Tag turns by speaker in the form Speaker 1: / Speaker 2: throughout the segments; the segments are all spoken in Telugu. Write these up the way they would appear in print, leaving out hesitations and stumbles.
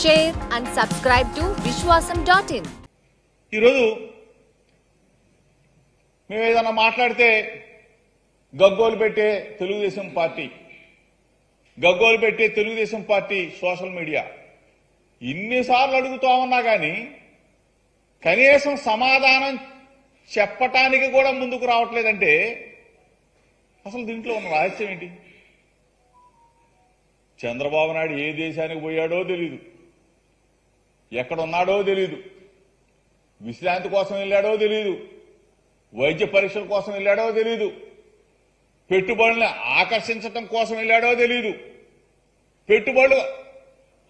Speaker 1: share and subscribe to Vishwasam.in.
Speaker 2: ఈరోజు మేము ఏదైనా మాట్లాడితే గగ్గోలు పెట్టే తెలుగుదేశం పార్టీ సోషల్ మీడియా ఇన్నిసార్లు అడుగుతా ఉన్నా కానీ కనీసం సమాధానం చెప్పటానికి కూడా ముందుకు రావట్లేదంటే అసలు దీంట్లో ఉన్న రహస్యం ఏంటి? చంద్రబాబు నాయుడు ఏ దేశానికి పోయాడో తెలీదు, ఎక్కడున్నాడో తెలీదు, విశ్రాంతి కోసం వెళ్ళాడో తెలీదు, వైద్య పరీక్షల కోసం వెళ్ళాడో తెలీదు, పెట్టుబడులను ఆకర్షించటం కోసం వెళ్ళాడో తెలీదు, పెట్టుబడులు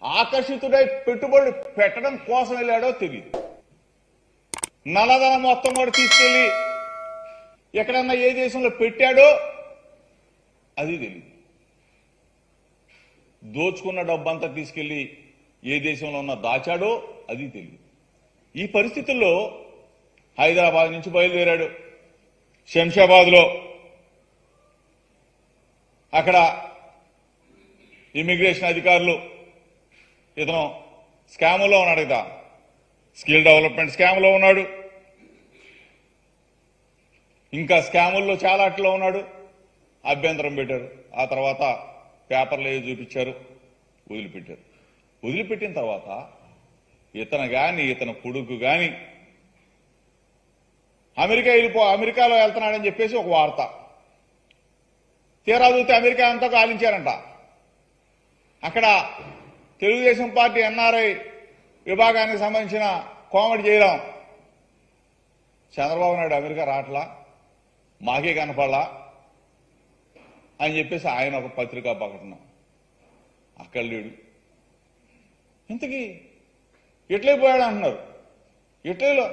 Speaker 2: ఆకర్షితుడై పెట్టుబడులు పెట్టడం కోసం వెళ్ళాడో తెలియదు. నల్లధనం మొత్తం కూడా తీసుకెళ్లి ఎక్కడన్నా ఏ దేశంలో పెట్టాడో అది తెలియదు. దోచుకున్న డబ్బంతా తీసుకెళ్లి ఏ దేశంలో ఉన్న దాచాడో అది తెలియదు. ఈ పరిస్థితుల్లో హైదరాబాద్ నుంచి బయలుదేరాడు, శంషాబాద్లో అక్కడ ఇమిగ్రేషన్ అధికారులు ఇతను స్కాములో ఉన్నాడు కదా, స్కిల్ డెవలప్మెంట్ స్కామ్లో ఉన్నాడు, ఇంకా స్కాముల్లో చాలా అట్లో ఉన్నాడు. అభ్యంతరం పెట్టారు. ఆ తర్వాత పేపర్లు ఏవి చూపించారు, వదిలిపెట్టారు. వదిలిపెట్టిన తర్వాత ఇతను గాని ఇతను కొడుకు గాని అమెరికాలో వెళ్తున్నాడని చెప్పేసి ఒక వార్త. తీరా చూస్తే అమెరికా అంతా గాలించారంట. అక్కడ తెలుగుదేశం పార్టీ ఎన్ఆర్ఐ విభాగానికి సంబంధించిన కోమటి జయరాం, చంద్రబాబు నాయుడు అమెరికా రావట్లా, మాకే కనపడలా అని చెప్పేసి ఆయన ఒక పత్రికా ప్రకటన. అక్కడ లేడు. ఇంతకీ ఇటలీపోయాడు అంటున్నారు. ఇటలీలో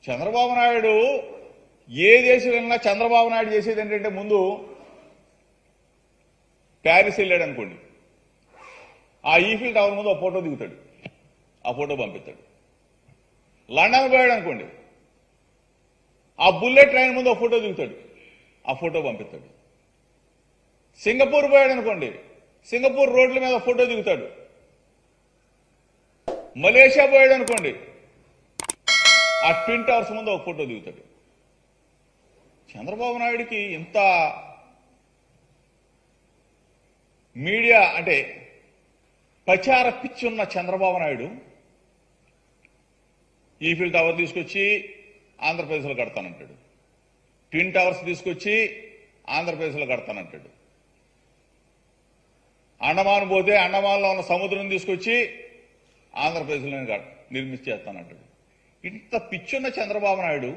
Speaker 2: చంద్రబాబు నాయుడు ఏ దేశం వెళ్ళినా చంద్రబాబు నాయుడు చేసేది ఏంటంటే ముందు ప్యారిస్ వెళ్ళాడు అనుకోండి, ఆ ఈఫిల్ టవర్ ముందు ఒక ఫోటో దిగుతాడు, ఆ ఫోటో పంపిస్తాడు. లండన్ పోయాడు అనుకోండి, ఆ బుల్లెట్ ట్రైన్ ముందు ఒక ఫోటో దిగుతాడు, ఆ ఫోటో పంపిస్తాడు. సింగపూర్ పోయాడు అనుకోండి, సింగపూర్ రోడ్ల మీద ఫోటో దిగుతాడు. మలేషియా పోయాడు అనుకోండి, ఆ ట్విన్ టవర్స్ ముందు ఒక ఫోటో దిగుతాడు. చంద్రబాబు నాయుడికి ఇంత మీడియా అంటే ప్రచార పిచ్చి ఉన్న చంద్రబాబు నాయుడు ఈఫిల్ టవర్ తీసుకొచ్చి ఆంధ్రప్రదేశ్లో కడతానంటాడు, ట్విన్ టవర్స్ తీసుకొచ్చి ఆంధ్రప్రదేశ్లో కడతానంటాడు, అండమాన్ పోతే అండమాన్లో ఉన్న సముద్రం తీసుకొచ్చి ఆంధ్రప్రదేశ్లో నిర్మించేస్తానంటాడు. ఇంత పిచ్చున్న చంద్రబాబు నాయుడు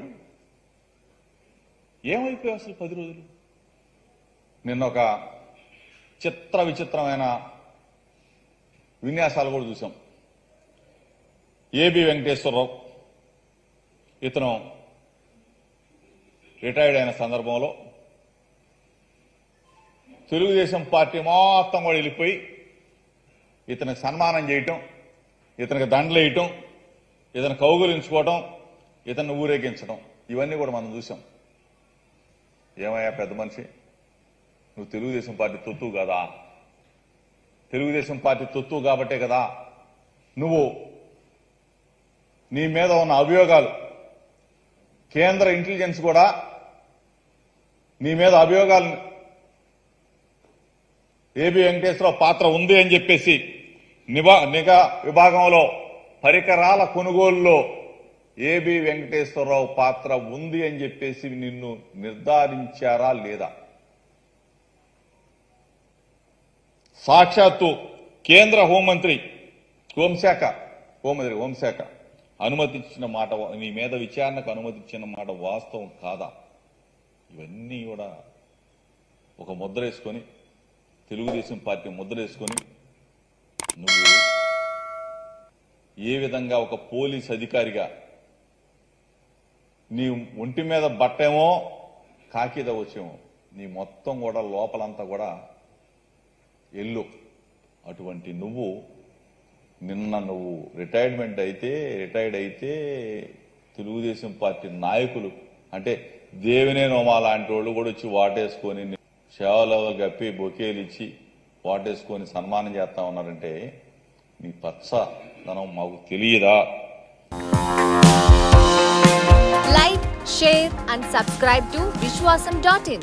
Speaker 2: ఏమైపోయావు అసలు 10 రోజులు? నిన్న ఒక విచిత్రమైన విన్యాసాలు కూడా చూసాం. ఏబి వెంకటేశ్వరరావు ఇతను రిటైర్డ్ అయిన సందర్భంలో తెలుగుదేశం పార్టీ మొత్తం కూడా వెళ్ళిపోయి ఇతనికి సన్మానం చేయటం, ఇతనికి దండలేయటం, ఇతను కౌగులించుకోవటం, ఇతన్ని ఊరేగించడం, ఇవన్నీ కూడా మనం చూసాం. ఏమయ్యా పెద్ద మనిషి, నువ్వు తెలుగుదేశం పార్టీ తొత్తు కదా, తెలుగుదేశం పార్టీ తొత్తు కాబట్టే కదా నువ్వు నీ మీద ఉన్న అభియోగాలు, కేంద్ర ఇంటెలిజెన్స్ కూడా నీ మీద అభియోగాలు ఏబి వెంకటేశ్వరరావు పాత్ర ఉంది అని చెప్పేసి నిఘా విభాగంలో పరికరాల కొనుగోలులో ఏబి వెంకటేశ్వరరావు పాత్ర ఉంది అని చెప్పేసి నిన్ను నిర్ధారించారా లేదా? సాక్షాత్తు కేంద్ర హోంశాఖ అనుమతించిన మాట, నీ మీద విచారణకు అనుమతించిన మాట వాస్తవం కాదా? ఇవన్నీ కూడా ఒక ముద్ర వేసుకొని, తెలుగుదేశం పార్టీ ముద్ర వేసుకొని, నువ్వు ఏ విధంగా ఒక పోలీస్ అధికారిగా నీ ఒంటి మీద బట్టేమో కాకిద వచ్చేమో, నీ మొత్తం కూడా లోపలంతా కూడా ఎల్లు. అటువంటి నువ్వు నిన్న రిటైర్డ్ అయితే తెలుగుదేశం పార్టీ నాయకులు అంటే దేవినేని ఉమా లాంటి వాళ్ళు కూడా వచ్చి వాటేసుకొని సేవలో గప్పి బొకేలు ఇచ్చి వాటేసుకొని సన్మానం చేస్తా ఉన్నారంటే మీ పచ్చదనం మాకు తెలియదా?
Speaker 1: Like, share and subscribe to Vishwasam.in.